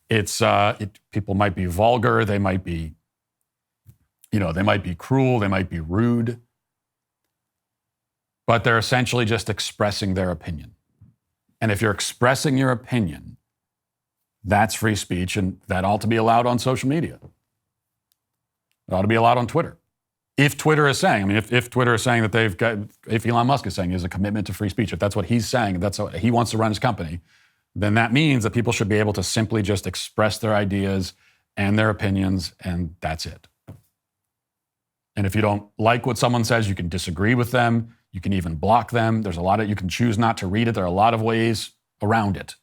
people might be vulgar, they might be cruel, they might be rude, but they're essentially just expressing their opinion. And if you're expressing your opinion, that's free speech, and that ought to be allowed on social media. It ought to be allowed on Twitter. If Twitter is saying, if Twitter is saying that if Elon Musk is saying there's a commitment to free speech, if that's what he's saying, that's what he wants to run his company, then that means that people should be able to simply just express their ideas and their opinions, and that's it. And if you don't like what someone says, you can disagree with them. You can even block them. There's you can choose not to read it. There are a lot of ways around it.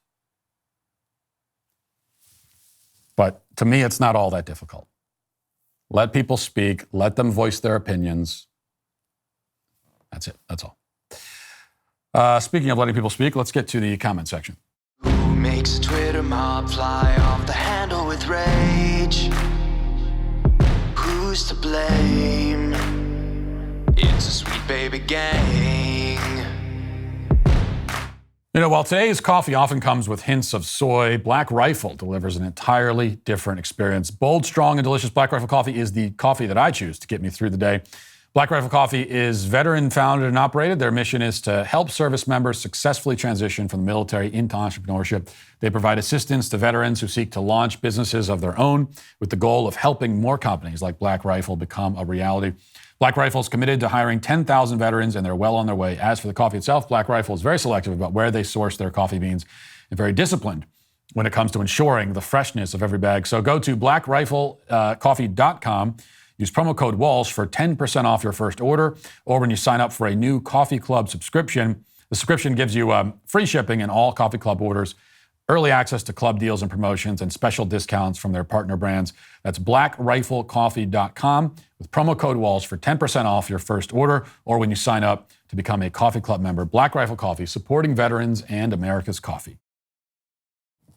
But to me, it's not all that difficult. Let people speak. Let them voice their opinions. That's it. That's all. Speaking of letting people speak, let's get to the comment section. Who makes a Twitter mob fly off the handle with rage? Who's to blame? It's a sweet baby gang. While today's coffee often comes with hints of soy, Black Rifle delivers an entirely different experience. Bold, strong, and delicious Black Rifle coffee is the coffee that I choose to get me through the day. Black Rifle Coffee is veteran-founded and operated. Their mission is to help service members successfully transition from the military into entrepreneurship. They provide assistance to veterans who seek to launch businesses of their own with the goal of helping more companies like Black Rifle become a reality. Black Rifle is committed to hiring 10,000 veterans, and they're well on their way. As for the coffee itself, Black Rifle is very selective about where they source their coffee beans and very disciplined when it comes to ensuring the freshness of every bag. So go to blackriflecoffee.com. Use promo code Walsh for 10% off your first order, or when you sign up for a new Coffee Club subscription. The subscription gives you free shipping in all Coffee Club orders, early access to club deals and promotions, and special discounts from their partner brands. That's blackriflecoffee.com with promo code Walsh for 10% off your first order, or when you sign up to become a Coffee Club member. Black Rifle Coffee, supporting veterans and America's coffee.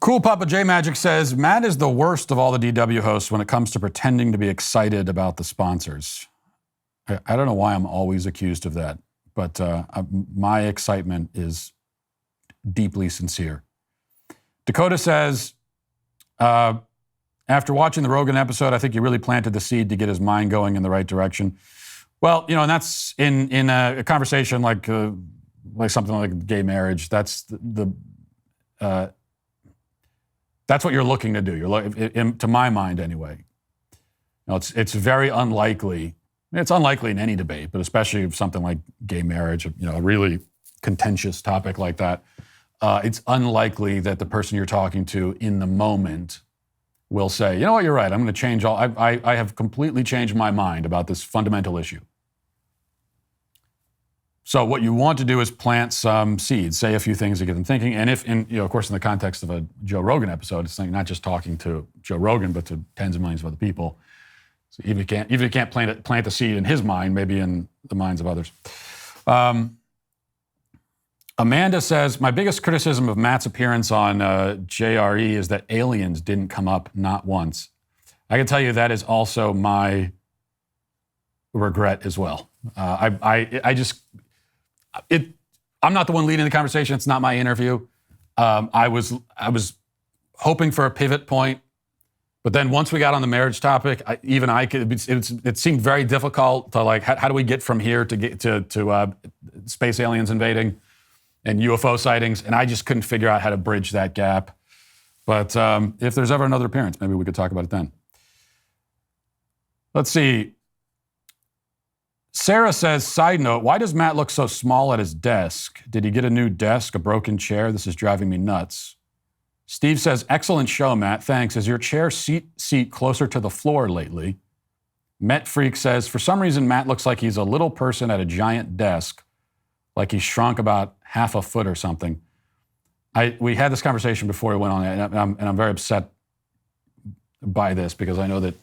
Cool Papa J Magic says, Matt is the worst of all the DW hosts when it comes to pretending to be excited about the sponsors. I don't know why I'm always accused of that, but my excitement is deeply sincere. Dakota says, after watching the Rogan episode, I think you really planted the seed to get his mind going in the right direction. Well, and that's in a conversation like something like gay marriage. That's that's what you're looking to do. To my mind, anyway. It's very unlikely. It's unlikely in any debate, but especially if something like gay marriage, a really contentious topic like that, it's unlikely that the person you're talking to in the moment will say, you know what, you're right, I'm going to change I have completely changed my mind about this fundamental issue. So what you want to do is plant some seeds, say a few things to get them thinking. And of course, in the context of a Joe Rogan episode, it's not just talking to Joe Rogan, but to tens of millions of other people. So even if you can't plant a seed in his mind, maybe in the minds of others. Amanda says, my biggest criticism of Matt's appearance on JRE is that aliens didn't come up not once. I can tell you that is also my regret as well. I'm not the one leading the conversation. It's not my interview. I was hoping for a pivot point, but then once we got on the marriage topic, it seemed very difficult to how do we get from here to get to space aliens invading and UFO sightings, and I just couldn't figure out how to bridge that gap. But if there's ever another appearance, maybe we could talk about it then. Let's see. Sarah says, side note, why does Matt look so small at his desk? Did he get a new desk, a broken chair? This is driving me nuts. Steve says, excellent show, Matt. Thanks. Is your chair seat closer to the floor lately? Met Freak says, for some reason, Matt looks like he's a little person at a giant desk, like he shrunk about half a foot or something. We had this conversation before we went on, and I'm very upset by this because I know that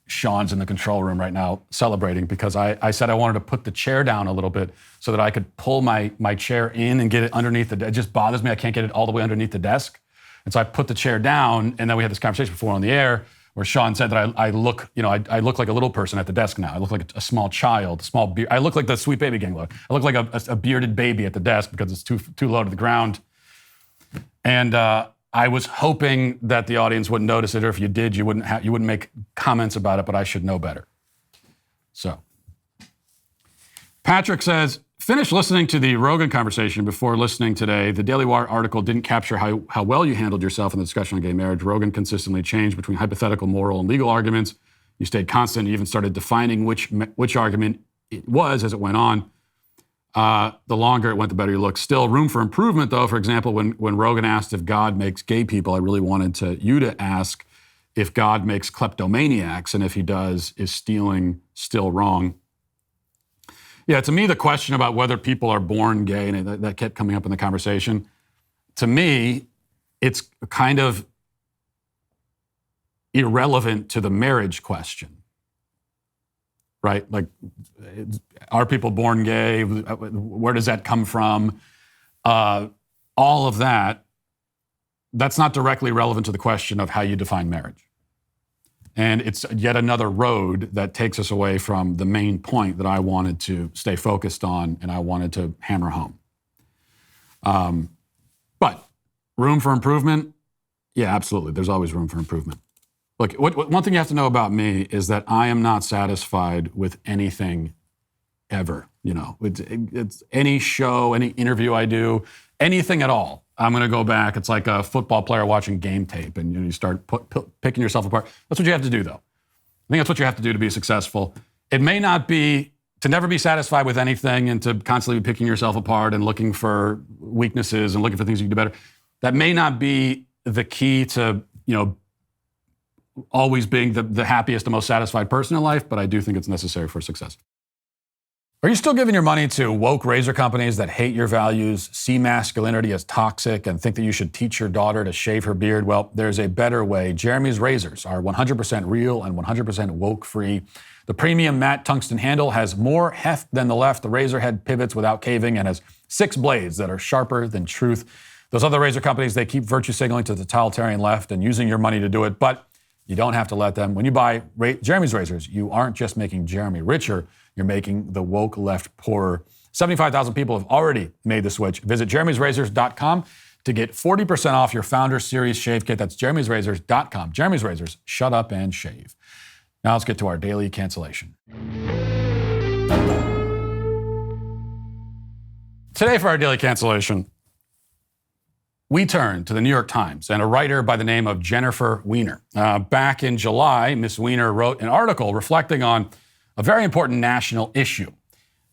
Sean's in the control room right now celebrating because I said I wanted to put the chair down a little bit so that I could pull my chair in and get it underneath it just bothers me. I can't get it all the way underneath the desk. And so I put the chair down, and then we had this conversation before on the air where Sean said that I look like a little person at the desk now. I look like a small child, I look like the Sweet Baby Gang look. I look like a bearded baby at the desk because it's too low to the ground. And I was hoping that the audience wouldn't notice it, or if you did, you wouldn't make comments about it, but I should know better. So, Patrick says, finish listening to the Rogan conversation before listening today. The Daily Wire article didn't capture how well you handled yourself in the discussion on gay marriage. Rogan consistently changed between hypothetical, moral, and legal arguments. You stayed constant. You even started defining which argument it was as it went on. The longer it went, the better you look. Still room for improvement, though. For example, when Rogan asked if God makes gay people, I really wanted you to ask if God makes kleptomaniacs, and if he does, is stealing still wrong? Yeah, to me, the question about whether people are born gay, and that kept coming up in the conversation, to me, it's kind of irrelevant to the marriage question. Right? Like, are people born gay? Where does that come from? All of that's not directly relevant to the question of how you define marriage. And it's yet another road that takes us away from the main point that I wanted to stay focused on and I wanted to hammer home. But room for improvement? Yeah, absolutely. There's always room for improvement. Look, one thing you have to know about me is that I am not satisfied with anything ever. It's any show, any interview I do, anything at all. I'm going to go back. It's like a football player watching game tape, and you start picking yourself apart. That's what you have to do, though. I think that's what you have to do to be successful. It may not be to never be satisfied with anything and to constantly be picking yourself apart and looking for weaknesses and looking for things you can do better. That may not be the key to, always being the happiest and most satisfied person in life, but I do think it's necessary for success. Are you still giving your money to woke razor companies that hate your values, see masculinity as toxic, and think that you should teach your daughter to shave her beard? Well, there's a better way. Jeremy's razors are 100% real and 100% woke-free. The premium matte tungsten handle has more heft than the left. The razor head pivots without caving and has 6 blades that are sharper than truth. Those other razor companies, they keep virtue signaling to the totalitarian left and using your money to do it, but you don't have to let them. When you buy Jeremy's razors, you aren't just making Jeremy richer, you're making the woke left poorer. 75,000 people have already made the switch. Visit jeremy'srazors.com to get 40% off your Founder Series Shave Kit. That's jeremy'srazors.com. Jeremy's Razors, shut up and shave. Now let's get to our daily cancellation. Today for our daily cancellation, we turn to the New York Times and a writer by the name of Jennifer Weiner. Back in July, Miss Weiner wrote an article reflecting on a very important national issue,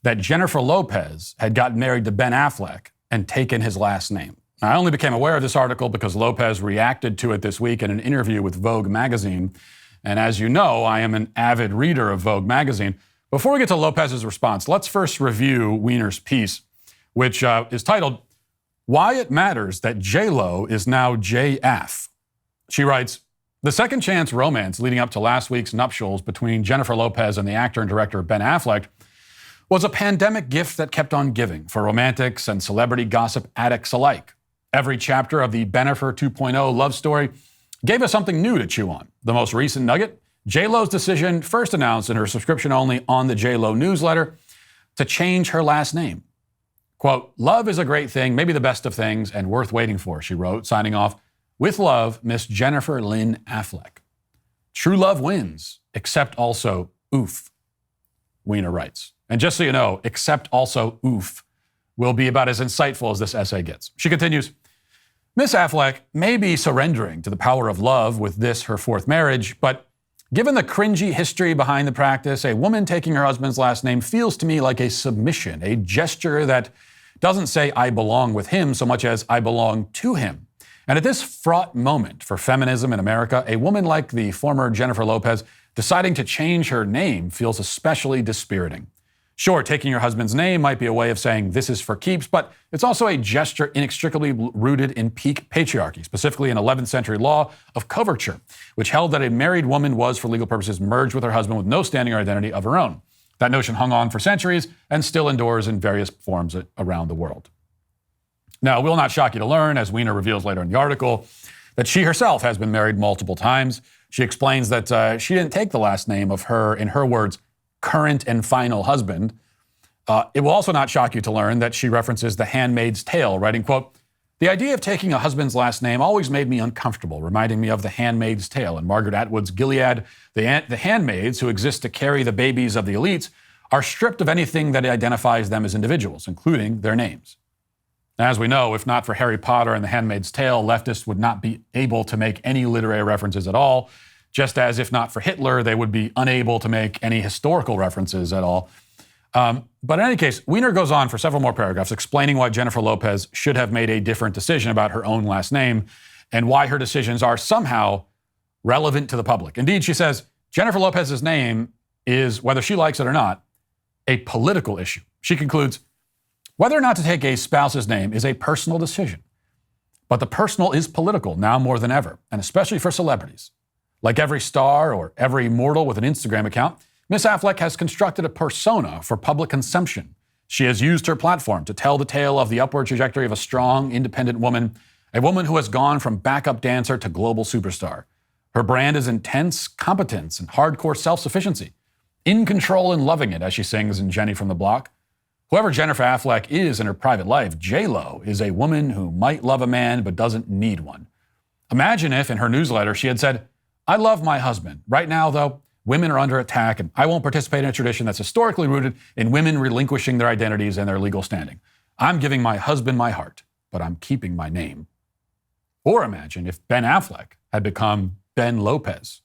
that Jennifer Lopez had gotten married to Ben Affleck and taken his last name. Now, I only became aware of this article because Lopez reacted to it this week in an interview with Vogue magazine. And as you know, I am an avid reader of Vogue magazine. Before we get to Lopez's response, let's first review Weiner's piece, which is titled, "Why It Matters That J-Lo Is Now JF." She writes, "The second chance romance leading up to last week's nuptials between Jennifer Lopez and the actor and director Ben Affleck was a pandemic gift that kept on giving for romantics and celebrity gossip addicts alike. Every chapter of the Bennifer 2.0 love story gave us something new to chew on. The most recent nugget, J-Lo's decision, first announced in her subscription-only On the J-Lo newsletter, to change her last name. Quote, love is a great thing, maybe the best of things, and worth waiting for, she wrote, signing off, with love, Miss Jennifer Lynn Affleck. True love wins, except also oof, Weiner writes. And just so you know, except also oof will be about as insightful as this essay gets. She continues, Miss Affleck may be surrendering to the power of love with this, her fourth marriage, but given the cringy history behind the practice, a woman taking her husband's last name feels to me like a submission, a gesture that doesn't say I belong with him so much as I belong to him. And at this fraught moment for feminism in America, a woman like the former Jennifer Lopez deciding to change her name feels especially dispiriting. Sure, taking your husband's name might be a way of saying this is for keeps, but it's also a gesture inextricably rooted in peak patriarchy, specifically an 11th century law of coverture, which held that a married woman was, for legal purposes, merged with her husband with no standing or identity of her own. That notion hung on for centuries and still endures in various forms around the world. Now, it will not shock you to learn, as Weiner reveals later in the article, that she herself has been married multiple times. She explains that she didn't take the last name of her, in her words, current and final husband. It will also not shock you to learn that she references The Handmaid's Tale, writing, quote, the idea of taking a husband's last name always made me uncomfortable, reminding me of The Handmaid's Tale. In Margaret Atwood's Gilead, the handmaids who exist to carry the babies of the elites are stripped of anything that identifies them as individuals, including their names. As we know, if not for Harry Potter and The Handmaid's Tale, leftists would not be able to make any literary references at all, just as if not for Hitler, they would be unable to make any historical references at all. But in any case, Weiner goes on for several more paragraphs explaining why Jennifer Lopez should have made a different decision about her own last name and why her decisions are somehow relevant to the public. Indeed, she says, Jennifer Lopez's name is, whether she likes it or not, a political issue. She concludes, whether or not to take a spouse's name is a personal decision. But the personal is political now more than ever, and especially for celebrities. Like every star or every mortal with an Instagram account, Miss Affleck has constructed a persona for public consumption. She has used her platform to tell the tale of the upward trajectory of a strong, independent woman, a woman who has gone from backup dancer to global superstar. Her brand is intense competence and hardcore self-sufficiency, in control and loving it, as she sings in Jenny from the Block. Whoever Jennifer Affleck is in her private life, J-Lo is a woman who might love a man but doesn't need one. Imagine if, in her newsletter, she had said, I love my husband. Right now, though, women are under attack, and I won't participate in a tradition that's historically rooted in women relinquishing their identities and their legal standing. I'm giving my husband my heart, but I'm keeping my name. Or imagine if Ben Affleck had become Ben Lopez.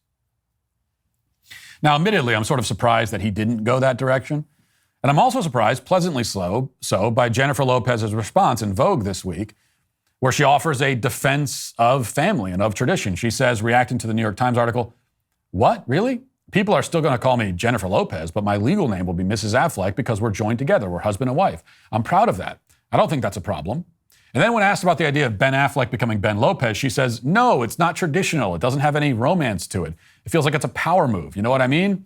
Now, admittedly, I'm sort of surprised that he didn't go that direction. And I'm also surprised, pleasantly so, by Jennifer Lopez's response in Vogue this week, where she offers a defense of family and of tradition. She says, reacting to the New York Times article, what, really? People are still going to call me Jennifer Lopez, but my legal name will be Mrs. Affleck because we're joined together. We're husband and wife. I'm proud of that. I don't think that's a problem. And then when asked about the idea of Ben Affleck becoming Ben Lopez, she says, no, it's not traditional. It doesn't have any romance to it. It feels like it's a power move. You know what I mean?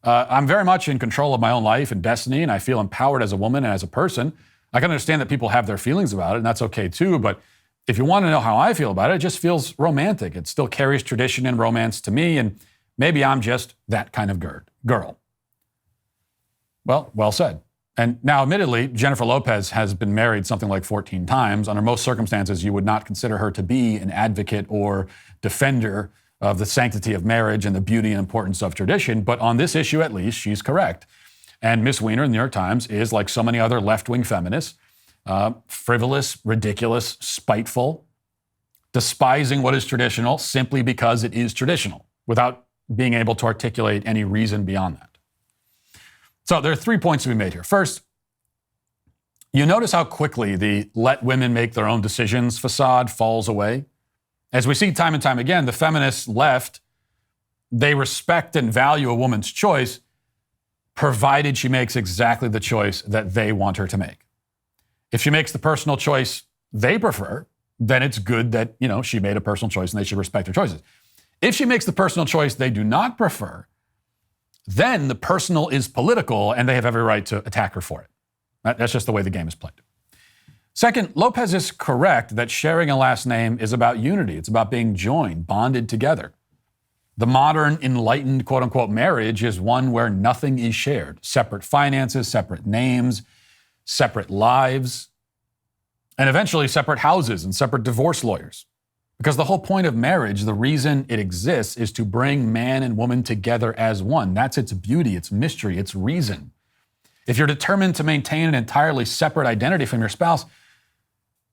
I'm very much in control of my own life and destiny, and I feel empowered as a woman and as a person. I can understand that people have their feelings about it, and that's okay too, but if you want to know how I feel about it, it just feels romantic. It still carries tradition and romance to me, and maybe I'm just that kind of girl. Well said. And now, admittedly, Jennifer Lopez has been married something like 14 times. Under most circumstances, you would not consider her to be an advocate or defender of the sanctity of marriage and the beauty and importance of tradition. But on this issue, at least, she's correct. And Miss Weiner in the New York Times is, like so many other left-wing feminists, frivolous, ridiculous, spiteful, despising what is traditional simply because it is traditional, without being able to articulate any reason beyond that. So there are 3 points to be made here. First, you notice how quickly the let women make their own decisions facade falls away. As we see time and time again, the feminist left, they respect and value a woman's choice, provided she makes exactly the choice that they want her to make. If she makes the personal choice they prefer, then it's good that, she made a personal choice and they should respect her choices. If she makes the personal choice they do not prefer, then the personal is political and they have every right to attack her for it. That's just the way the game is played. Second, Lopez is correct that sharing a last name is about unity. It's about being joined, bonded together. The modern, enlightened, quote-unquote, marriage is one where nothing is shared. Separate finances, separate names, separate lives, and eventually separate houses and separate divorce lawyers. Because the whole point of marriage, the reason it exists, is to bring man and woman together as one. That's its beauty, its mystery, its reason. If you're determined to maintain an entirely separate identity from your spouse,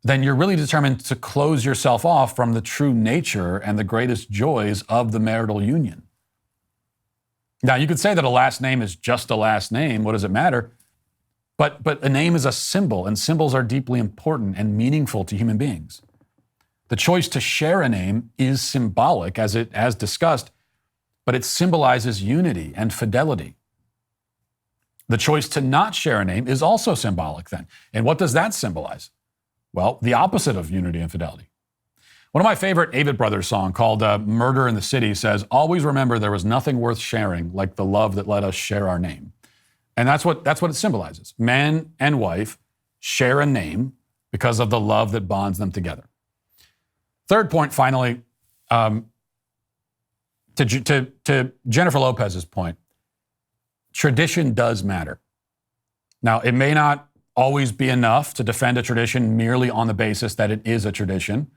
then you're really determined to close yourself off from the true nature and the greatest joys of the marital union. Now, you could say that a last name is just a last name. What does it matter? But a name is a symbol, and symbols are deeply important and meaningful to human beings. The choice to share a name is symbolic, as discussed, but it symbolizes unity and fidelity. The choice to not share a name is also symbolic then. And what does that symbolize? Well, the opposite of unity and fidelity. One of my favorite Avett Brothers song called Murder in the City says, always remember there was nothing worth sharing like the love that let us share our name. And that's what it symbolizes. Man and wife share a name because of the love that bonds them together. Third point, finally, to Jennifer Lopez's point, tradition does matter. Now, it may not always be enough to defend a tradition merely on the basis that it is a tradition.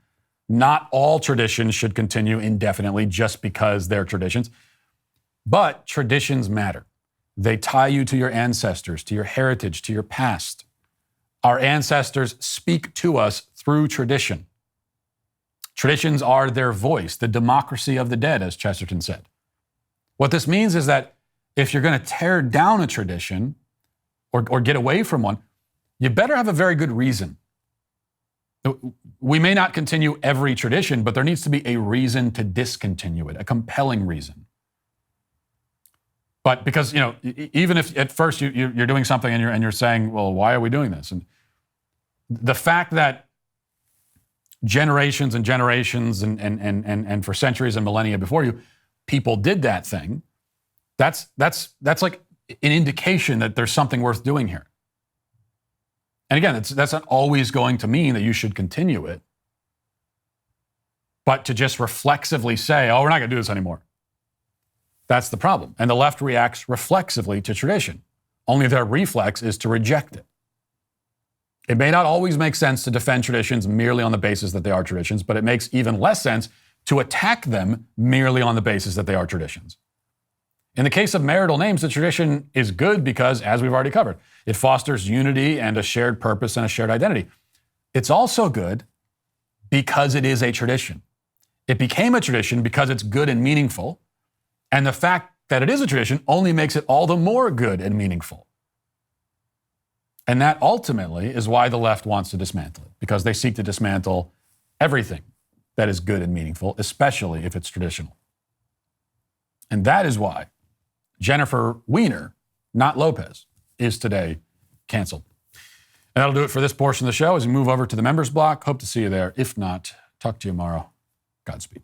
Not all traditions should continue indefinitely just because they're traditions. But traditions matter. They tie you to your ancestors, to your heritage, to your past. Our ancestors speak to us through tradition. Traditions are their voice, the democracy of the dead, as Chesterton said. What this means is that if you're going to tear down a tradition or get away from one, you better have a very good reason. We may not continue every tradition, but there needs to be a reason to discontinue it, a compelling reason. But because, even if at first you're doing something and you're saying, well, why are we doing this? And the fact that generations and generations and for centuries and millennia before you, people did that thing, that's like an indication that there's something worth doing here. And again, that's not always going to mean that you should continue it. But to just reflexively say, oh, we're not going to do this anymore. That's the problem. And the left reacts reflexively to tradition. Only their reflex is to reject it. It may not always make sense to defend traditions merely on the basis that they are traditions, but it makes even less sense to attack them merely on the basis that they are traditions. In the case of marital names, the tradition is good because, as we've already covered, it fosters unity and a shared purpose and a shared identity. It's also good because it is a tradition. It became a tradition because it's good and meaningful, and the fact that it is a tradition only makes it all the more good and meaningful. And that ultimately is why the left wants to dismantle it, because they seek to dismantle everything that is good and meaningful, especially if it's traditional. And that is why Jennifer Weiner, not Lopez, is today canceled. And that'll do it for this portion of the show. As we move over to the members block, hope to see you there. If not, talk to you tomorrow. Godspeed.